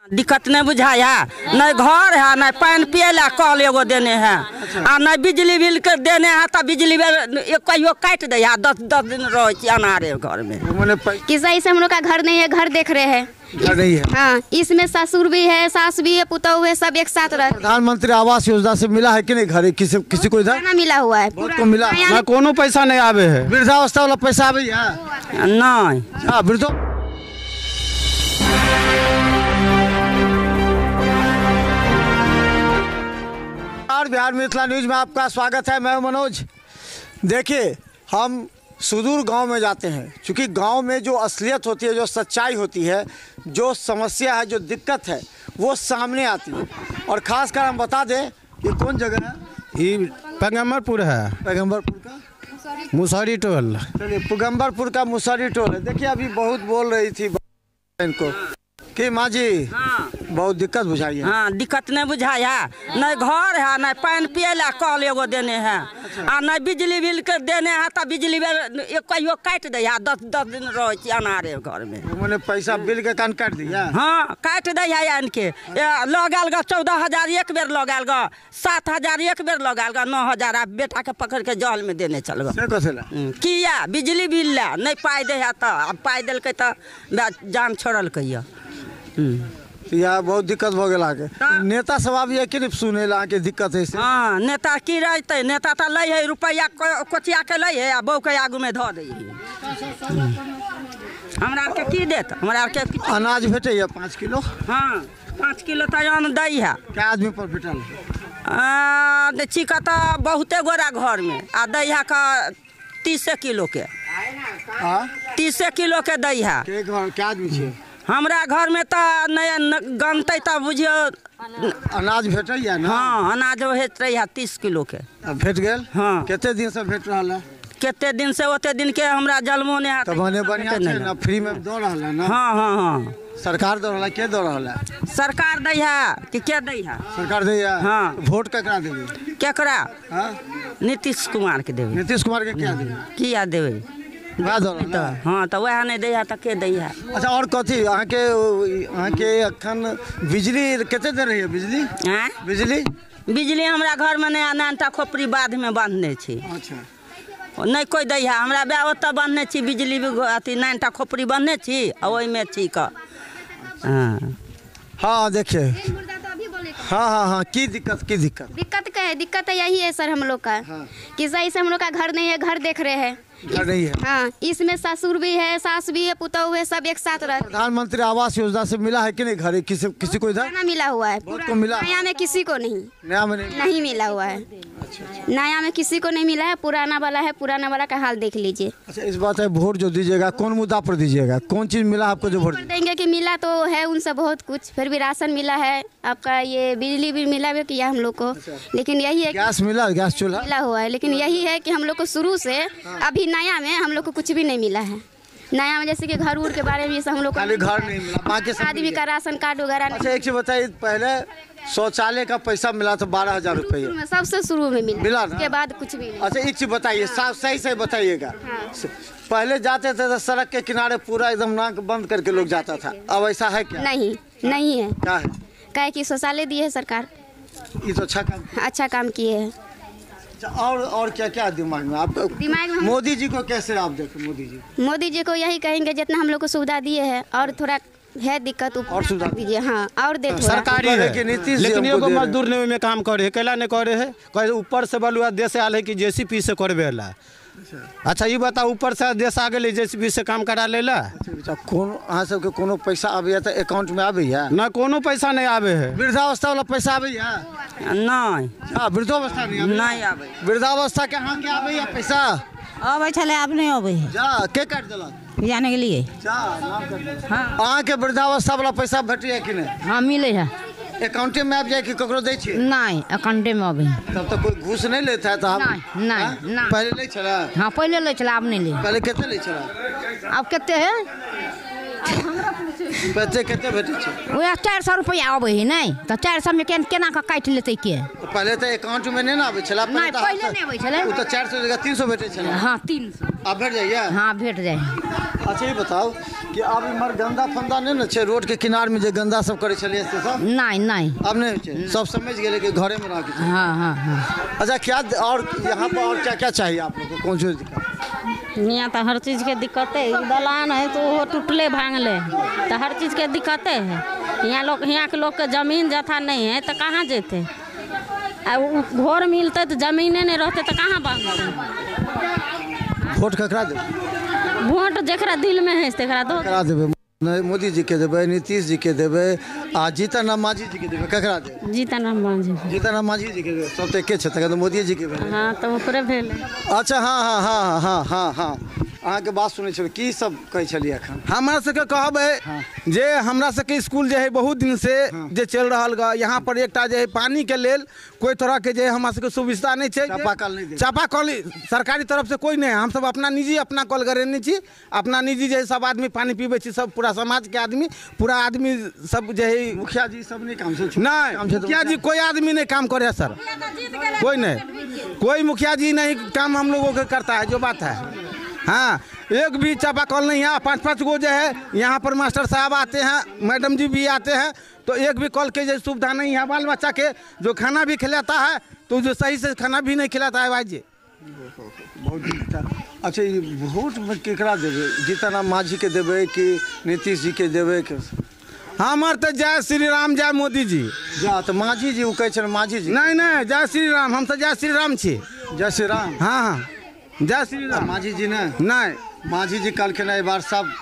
दिक्कत नहीं बुझाया, नहीं घर है, नहीं पानी पियला कल एगो देने हैं, आ नहीं बिजली बिल के देने हैं। तो बिजली बिल कहियो काट दे, 10 दिन रहे अनारे घर में। किसा इसे हम लोग का घर नहीं है, घर देख रहे हैं। घर नहीं है। हाँ, इसमें ससुर भी है, सास भी है, पुतौ है, सब एक साथ रहते। प्रधानमंत्री आवास योजना से मिला है कि नहीं घर? किसी को इधर खाना मिला हुआ है, को मिला ना, कोनो पैसा नहीं आवे है। वृद्धावस्था वाला पैसा आवे है नहीं। हाँ, वृद्धो बिहार मिथिला न्यूज में आपका स्वागत है। मैं मनोज। देखिए, हम सुदूर गांव में जाते हैं, क्योंकि गांव में जो असलियत होती है, जो सच्चाई होती है, जो समस्या है, जो दिक्कत है, वो सामने आती है। और ख़ासकर हम बता दें ये कौन जगह है? ये पैगम्बरपुर है, पैगम्बरपुर का मुसहरी टोल। चलिए, पैगम्बरपुर का मुसहरी टोल है। देखिए, अभी बहुत बोल रही थी इनको कि माँ जी हाँ। बहुत दिक्कत बुझाई है। हाँ, दिक्कत नहीं बुझाया, नहीं घर है, नहीं पानी पियला कल एगो देने हैं, आ नहीं बिजली बिल के देने हैं। तो बिजली बिल कहियो काट दे, 10 दिन रहे अनारे घर में। मैंने पैसा बिल के कान काट दिया। हाँ, काट दे इनके लगाल गा 14,000 एक बेर लगाल गा, 7,000 एक बेर लगाल गा, 9,000 आप बेटा के पकड़ के जल में देने चल गए। किया बिजली बिल ला नहीं पाई दे है, तो पाई दिल के तो जान छोड़ल कहिया। या बहुत दिक्कत हो गया आगे। नेता सब अभी है कि नहीं सुने ला के दिक्कत है। हाँ, नेता की रहते, नेता तो लै है रुपया कोचिया के लै है, बहू के आगू में धो दे। हमरा के की देत? हमरा के अनाज भेटे है 5 किलो। हाँ, 5 किलो तो अन्न दै है। क्या आदमी पर भेटल? देखी का तो बहुते गोरा घर में आ दै है का 30 किलो के। 30 किलो के दै है। क्या आदमी छे? हमरा घर में तो नहीं गनते तो बुझियो अनाज भेटे है ना। हाँ, अनाज भेट रही है 30 किलो के। भेट गेल? हाँ। कितने दिन से भेट रहा है? कितने दिन से ओते दिन के हमरा जलमो ने तो बने बढ़िया छे ना, फ्री में दो रहा है ना। हाँ हाँ हाँ, सरकार दो रहा है, के दो रहा है? सरकार दै है कि क्या दै है? सरकार दे है। हाँ। वोट केकरा देबे? केकरा? हां, नीतीश कुमार के देबे। नीतीश कुमार के क्या देबे? किया देबे? हाँ, तो वह नहीं दै है तो के दै है? अच्छा, और कथी अहाँ के अखन बिजली कितने दे रही है? बिजली बिजली हमरा घर में नया नानटा खोपड़ी बाध में बांधने छी। अच्छा, नहीं कोई दै है। हमरा बे ओतऽ बांधने छी बिजली अथी नानटा खोपड़ी बांधने छी, और ओहिमे छी का। हाँ, देखिए। हाँ, की दिक्कत क्या है? दिक्कत है यही है सर हम लोग का। हाँ। कि सही से हम लोग का घर नहीं है, घर देख रहे हैं। घर नहीं है। हाँ, इसमें ससुर भी है, सास भी है, पुतौ है, सब एक साथ रहते। प्रधानमंत्री आवास योजना से मिला है कि नहीं घर? किसी को इधर खाना मिला हुआ है, को मिला? नया में किसी को नहीं, नया में नहीं मिला हुआ है। नया में किसी को नहीं मिला है, पुराना वाला है, पुराना वाला का हाल देख लीजिए। अच्छा, इस बात है, वोट जो दीजिएगा कौन मुद्दा पर दीजिएगा? कौन चीज मिला आपको जो वोट देंगे? कि मिला तो है उनसे बहुत कुछ, फिर भी राशन मिला है, आपका ये बिजली भी मिला भी किया हम लोग को। लेकिन यही है, गैस मिला, गैस चूल्हा मिला हुआ है। लेकिन यही है कि हम लोग को शुरू से अभी नया में हम लोग को कुछ भी नहीं मिला है। नया में जैसे कि घर उड़ के बारे में हम लोग को घर नहीं मिला, बाकी सब आदमी का राशन कार्ड वगैरह। अच्छा, एक चीज बताइए, पहले शौचालय का पैसा मिला था 12,000 रुपये, सबसे शुरू में मिला ना? उसके बाद कुछ भी नहीं। अच्छा, एक चीज बताइए, सही बताइएगा। पहले जाते थे तो सड़क के किनारे पूरा एकदम नाक बंद करके लोग जाता था, अब ऐसा है क्या? नहीं है। क्या है? क्या कि शौचालय दिए है सरकार, ये तो अच्छा काम किए है। और क्या दिमाग में आप? दिमाग में मोदी जी को कैसे आप देखें? मोदी जी को यही कहेंगे जितना हम लोग को सुविधा दिए है, और थोड़ा है दिक्कत और सुविधा दीजिए। हाँ, और दे सरकारी है, लेकिन एगो मजदूर ने में काम करे है, कैला ने करे है? कहे ऊपर से बलुआ देश आल है कि जेसीबी से करबे ला। अच्छा, ये बताओ, ऊपर से देश आ गए जेसीबी से काम करा लेला? कौन अहाँ सबके कोनो पैसा आबे तो अकाउंट में आबे है ना? कोनो पैसा नहीं आबे है। वृद्धावस्था वाला पैसा आबे है? नहीं। हाँ, वृद्धावस्था नहीं आबे। वृद्धावस्था के हाँ के आबे है पैसा? आबे छले, अब नहीं आबे है। जा के काट देलक जाने के लिए। हाँ, अहाँ के वृद्धावस्था वाला पैसा भेटे है कि नहीं? हाँ, मिले है। अकाउंटे में आप जाए कि ककरो दे छी? नहीं, अकाउंटे में आबे। तब तो कोई घूस नहीं लेता है? तो हम नहीं। पहले ले चला। हाँ, पहले ले चला, अब नहीं ले। पहले कितने ले चला? अब कितने है? कितने भेटे छे? वो 400 रुपया आबे है। नहीं तो 400 में केना का काट लेते के? पहले तो अकाउंट में नहीं ना आबे छला। नहीं, पहले नहीं आबे छले। वो तो 400 जगह 300 भेटे छला। हाँ, 300। आप भेट जाइए। हाँ भेट जाए। अच्छा ये बताओ कि आप इमहर गंदा फंदा नहीं ना छे रोड के किनार में जो गंदा सब करे चलिए से सब नहीं नहीं अब नहीं छे सब समझ गए कि घरे में रह के छे। हाँ हाँ हाँ। अच्छा क्या और यहाँ पर और क्या क्या चाहिए आप लोग को कौन सी दिक्कत? यहाँ तो हर चीज़ के दिक्कत है। दलान है तो वो टूटले भांगले तो हर चीज़ के दिक्कत है। यहाँ के लोग के जमीन जथा नहीं है तो कहाँ जेते? घर मिलते तो जमीने नहीं रहते तो कहाँ बांधते? वोट ककरा दे? वोट जरा दिल में है तकरा दो। ककरा देबे? मोदी जी के देबे, नीतीश जी के देबे, आ जीतन राम मांझी जी के देबे, ककरा दे? जीतन राम मांझी। जीतन राम मांझी जी के देबे, सब तो एके छे तो मोदी जी के भेले। हाँ तो ऊपरे भेल। अच्छा हाँ हाँ हाँ हाँ हाँ हाँ अहाँ के बात सुनै छल की सब कहै छलिए एखन? हमरा सबके कहबै जे हमरा सबके स्कूल जे है बहुत दिन से जे चल रहल ग यहाँ पर एकटा जे है पानी के लेल कोई तरह के जे हमरा सबके सुविधा नहीं छै। चापाकल नहीं दे? चापाकल सरकारी तरफ से कोई नहीं है। हम सब अपना निजी अपना कल गरेने छी। अपना निजी जे है सब आदमी पानी पीबे छी, सब पूरा समाज के आदमी पूरा आदमी सब जे है। मुखिया जी सब नहीं काम से नहीं मुखिया जी कोई आदमी नहीं काम करे सर, कोई नहीं, कोई मुखिया जी नहीं काम हम लोगों का करता है जो बात है। हाँ एक भी चापाकल नहीं है। 5-5 गो जो है यहाँ पर मास्टर साहब आते हैं, मैडम जी भी आते हैं, तो एक भी कल के जैसे सुविधा नहीं है। बाल बच्चा के जो खाना भी खिलाता है तो जो सही से खाना भी नहीं खिलाता है भाई जी। बहुत दिक्कत। अच्छा ये वोट केकरा देवे? जीतन राम मांझी के देवे कि नीतीश जी के देवे? हमार तो जय श्री राम जय मोदी जी। जा तो मांझी जी वो कहै छन मांझी जी नहीं नहीं जय श्री राम, हम तो जय श्री राम छी। जय श्री राम। हाँ हाँ जय श्री राम। मांझी जी ने नहीं मांझी जी कल के नए बार सब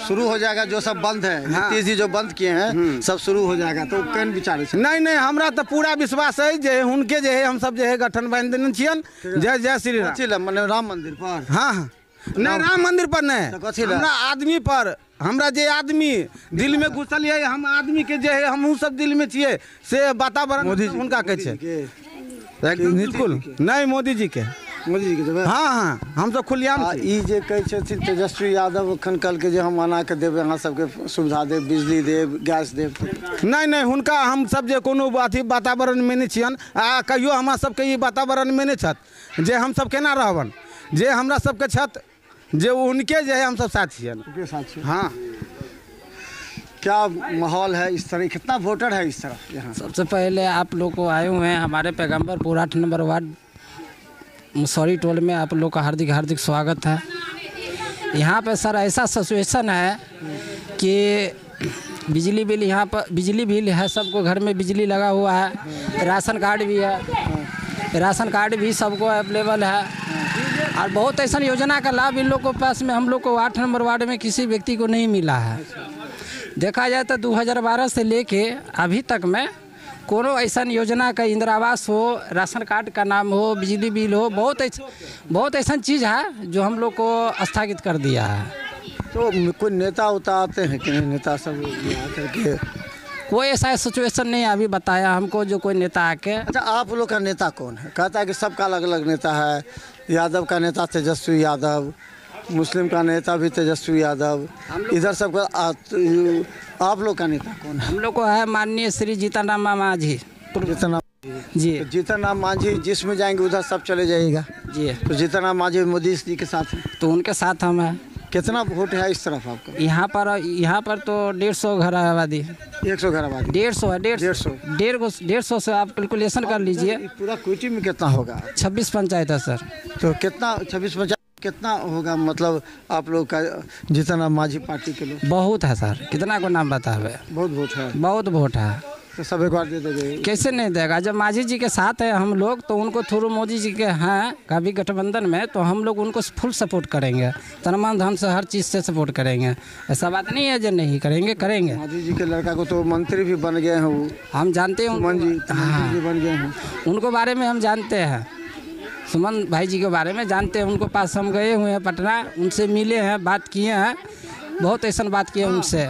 शुरू हो जाएगा जो सब बंद है। हाँ। नीतीश जी जो बंद किए हैं सब शुरू हो जाएगा तो कौन विचार है? नहीं नहीं हमरा तो पूरा विश्वास है जे उनके जे है हम सब जे है गठन बांध देने छियन। जय जय श्री राम। मने राम मंदिर पर? हाँ हाँ नहीं राम मंदिर पर नहीं, हमरा आदमी पर। हमरा जे आदमी दिल में घुसल है, हम आदमी के जे है हम सब दिल में छिए से वातावरण उनका कहे छे। बिल्कुल नहीं मोदी जी के। मोदी जी के देवे? हाँ हाँ हम सब खुलियाम ई जे कहै छथिन तेजस्वी यादव अखन कल के जे हम बना के देवे अहाँ सबके सुविधा देव, बिजली देव, गैस देव। नहीं नहीं हुनका हम सब जे कोनो अथी वातावरण में नहीं छियन। आ कहियो हमरा सबके ई वातावरण में नहीं छत जे हम सब केना रहबन। जे हमरा सबके छत जे उनके जे है हम सब साथ छियन। उनके साथ छियन। हाँ क्या माहौल है इस तरह? कितना वोटर है इस तरह यहाँ? सबसे पहले आप लोग को आए हुए हैं हमारे पैगंबरपुर 8 नंबर वार्ड मुसौरी टोल में। आप लोग का हार्दिक हार्दिक स्वागत है। यहाँ पे सर ऐसा सिचुएशन है कि बिजली बिल यहाँ पर बिजली बिल है, सबको घर में बिजली लगा हुआ है। राशन कार्ड भी है, राशन कार्ड भी सबको अवेलेबल है। और बहुत ऐसा योजना का लाभ इन लोग को पास में हम लोग को 8 नंबर वार्ड में किसी व्यक्ति को नहीं मिला है। देखा जाए तो 2012 से लेके अभी तक में कोनो ऐसा योजना का इंदिरा आवास हो, राशन कार्ड का नाम हो, बिजली बिल हो, बहुत ऐसा चीज़ है जो हम लोग को स्थगित कर दिया है। तो कोई नेता उता आते हैं कि नहीं? नेता सब करके कोई ऐसा सिचुएशन नहीं अभी बताया हमको जो कोई नेता आके। अच्छा आप लोग का नेता कौन है? कहता है कि सबका अलग अलग नेता है। यादव का नेता तेजस्वी यादव, मुस्लिम का नेता भी तेजस्वी यादव, इधर सबका आप लोग का नेता कौन है? हम लोग को है माननीय श्री जीतन राम मांझी जी। जीतन राम मांझी जिसमें जाएंगे उधर सब चले जाइएगा जी। तो जीतन राम मांझी मोदी जी के साथ हैं तो उनके साथ हम हैं। कितना वोट है इस तरफ आपका? यहाँ पर तो 150 घर आबादी। 100 घर आबादी? 150 है। 150 से आप कैलकुलेशन कर लीजिए। पूरा कोटी में कितना होगा? 26 पंचायत है सर। तो कितना 26 पंचायत कितना होगा? मतलब आप लोग का जितना मांझी पार्टी के लोग? बहुत है सर, कितना को नाम बतावे? बहुत वोट है। बहुत वोट है तो सब एक बार दे देंगे? कैसे नहीं देगा? जब मांझी जी के साथ है हम लोग तो उनको थ्रू मोदी जी के हैं कभी गठबंधन में तो हम लोग उनको फुल सपोर्ट करेंगे, तन मन धन से हर चीज़ से सपोर्ट करेंगे। ऐसा बात नहीं है जो नहीं करेंगे, करेंगे। मांझी जी के लड़का को तो मंत्री भी बन गए हैं वो, हम जानते हैं। सुमन जी मंत्री बन गए हैं। उनको बारे में हम जानते हैं, सुमन भाई जी के बारे में जानते हैं। उनको पास हम गए हुए हैं पटना, उनसे मिले हैं, बात किए हैं, बहुत ऐसा बात किए उनसे।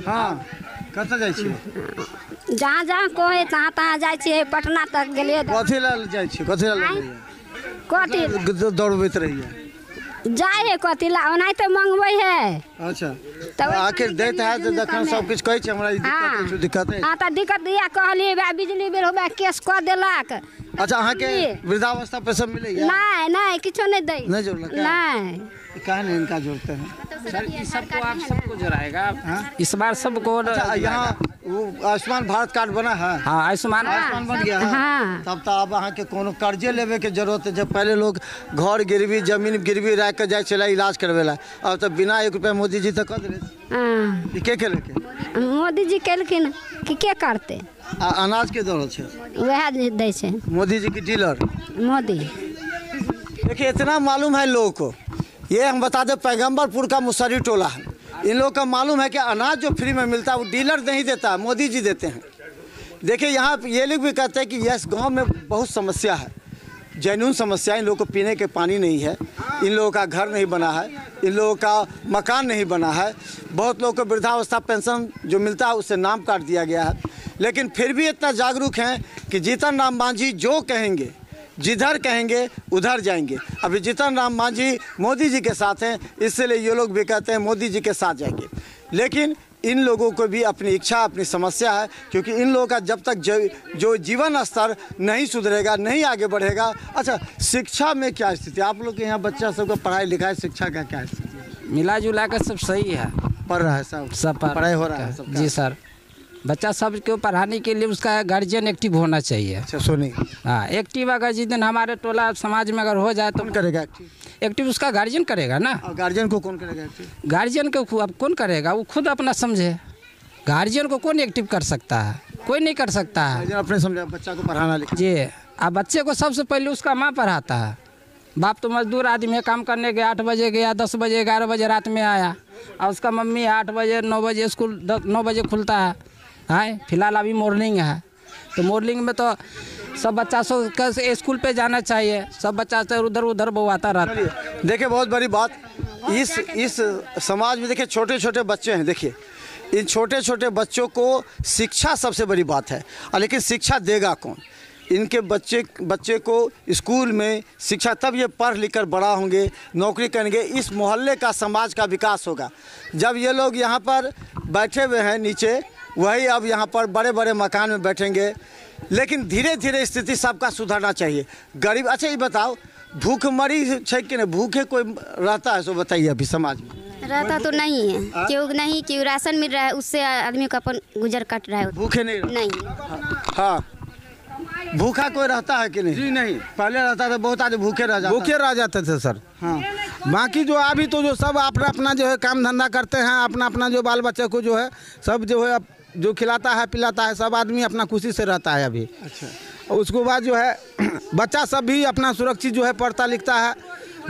हाँ कतऽ जाइ छियै? जहाँ जहाँ कहे तहाँ जाइ छियै। पटना तक गेलियै। कथी लए जाइ छियै? कथी लए कथी दौड़बैत रहियै? जाए है कथी ला ओनाही तो मंगबै है। अच्छा तब आखिर देते है तो देखन सब कुछ कहै छै हमरा ई दिक्कत है। हां त दिक्कत या कहलिए बा बिजली बिल होबा केस क देलक। अच्छा अहाँ के वृद्धावस्था पेंशन मिलैया? नहीं नहीं किछो नहीं दे। नहीं जोड़लक? नहीं कहाँ नहीं इनका जोड़ते हैं सर इस सबको आप सबको जोड़ाएगा इस बार सबको। अच्छा यहाँ वो आयुष्मान भारत कार्ड बना है? हाँ आयुष्मान बन गया है। हाँ। तब तो अब अहाँ के कोनो कर्जे लेवे के जरूरत है। जब पहले लोग घर गिरवी जमीन गिरवी रख के जाए चला इलाज करवेला, अब तो बिना 1 रुपया मोदी जी तक कर दे। हां के लेके मोदी जी केलखिन कि के करते? अनाज के दौड़ है वह दे छे मोदी जी की डीलर मोदी। देखिए इतना मालूम है लोगों को, ये हम बता दें पैगंबरपुर का मुसरी टोला है। इन लोगों का मालूम है कि अनाज जो फ्री में मिलता है वो डीलर नहीं देता है, मोदी जी देते हैं। देखिए यहाँ ये लोग भी कहते हैं कि यस गांव में बहुत समस्या है, जेन्युइन समस्या। इन लोगों को पीने के पानी नहीं है, इन लोगों का घर नहीं बना है, इन लोगों का मकान नहीं बना है। बहुत लोगों को वृद्धावस्था पेंशन जो मिलता है उससे नाम काट दिया गया है। लेकिन फिर भी इतना जागरूक हैं कि जीतन राम मांझी जो कहेंगे जिधर कहेंगे उधर जाएंगे। अभी जीतन राम मांझी मोदी जी के साथ हैं, इसलिए ये लोग भी कहते हैं मोदी जी के साथ जाएंगे। लेकिन इन लोगों को भी अपनी इच्छा अपनी समस्या है, क्योंकि इन लोगों का जब तक जो जीवन स्तर नहीं सुधरेगा नहीं आगे बढ़ेगा। अच्छा शिक्षा में क्या स्थिति आप लोग के यहाँ बच्चा सबका पढ़ाई लिखाई शिक्षा का क्या स्थिति है? मिला जुला कर सब सही है, पढ़ रहा है सब पढ़ाई हो रहा है सबका? जी सर बच्चा सब को पढ़ाने के लिए उसका गार्जियन एक्टिव होना चाहिए। अच्छा सुनिए हाँ एक्टिव अगर जिस दिन हमारे टोला समाज में अगर हो जाए तो कौन करेगा एक्टिव उसका गार्जियन करेगा ना। और गार्जियन को कौन करेगा एक्टिव? गार्जियन को अब कौन करेगा, वो खुद अपना समझे। गार्जियन को कौन एक्टिव कर सकता है, कोई नहीं कर सकता है। गार्जियन अपने समझे बच्चा को पढ़ाना लिखा। जी अब बच्चे को सबसे पहले उसका माँ पढ़ाता है। बाप तो मजदूर आदमी है, काम करने गया 8 बजे गया 10 बजे 11 बजे रात में आया, और उसका मम्मी 8 बजे 9 बजे स्कूल 9 बजे खुलता है। हाँ फिलहाल अभी मॉर्निंग है, तो मॉर्निंग में तो सब बच्चा सब स्कूल पे जाना चाहिए, सब बच्चा से उधर उधर बवाता रहता है। देखिए बहुत बड़ी बात इस समाज में देखिए छोटे छोटे बच्चे हैं। देखिए इन छोटे छोटे बच्चों को शिक्षा सबसे बड़ी बात है, लेकिन शिक्षा देगा कौन? इनके बच्चे को स्कूल में शिक्षा तब ये पढ़ लिख कर बड़ा होंगे, नौकरी करेंगे, इस मोहल्ले का समाज का विकास होगा। जब ये लोग यहाँ पर बैठे हुए हैं नीचे, वही अब यहाँ पर बड़े बड़े मकान में बैठेंगे। लेकिन धीरे धीरे स्थिति सबका सुधरना चाहिए। गरीब अच्छा ये बताओ भूखमरी है कि नहीं, भूखे कोई रहता है सो बताइए अभी समाज में? रहता तो नहीं है, क्यों नहीं क्यों राशन मिल रहा है उससे आदमी का अपन गुजर कट रहा है। भूखे नहीं हाँ भूखा कोई रहता है कि नहीं? जी नहीं, पहले रहता था बहुत आदमी भूखे रह जाते थे सर। हाँ बाकी जो अभी तो जो सब अपना अपना जो है काम धंधा करते हैं, अपना अपना जो बाल बच्चे को जो है सब जो है जो खिलाता है पिलाता है, सब आदमी अपना खुशी से रहता है अभी। अच्छा उसके बाद जो है बच्चा सब भी अपना सुरक्षित जो है पढ़ता लिखता है,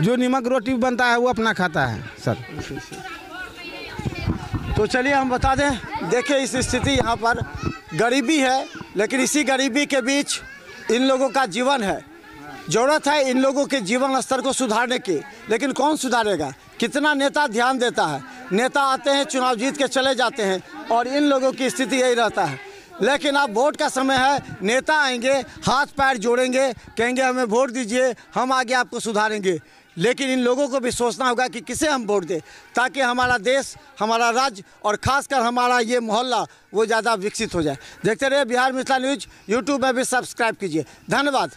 जो नमक रोटी बनता है वो अपना खाता है सर। तो चलिए हम बता दें, देखिए इस स्थिति यहाँ पर गरीबी है, लेकिन इसी गरीबी के बीच इन लोगों का जीवन है। ज़रूरत है इन लोगों के जीवन स्तर को सुधारने की, लेकिन कौन सुधारेगा? कितना नेता ध्यान देता है? नेता आते हैं चुनाव जीत के चले जाते हैं, और इन लोगों की स्थिति यही रहता है। लेकिन अब वोट का समय है, नेता आएंगे हाथ पैर जोड़ेंगे, कहेंगे हमें वोट दीजिए, हम आगे आपको सुधारेंगे। लेकिन इन लोगों को भी सोचना होगा कि किसे हम वोट दें, ताकि हमारा देश, हमारा राज्य और ख़ासकर हमारा ये मोहल्ला वो ज़्यादा विकसित हो जाए। देखते रहिए बिहार मिथिला न्यूज़, यूट्यूब में भी सब्सक्राइब कीजिए। धन्यवाद।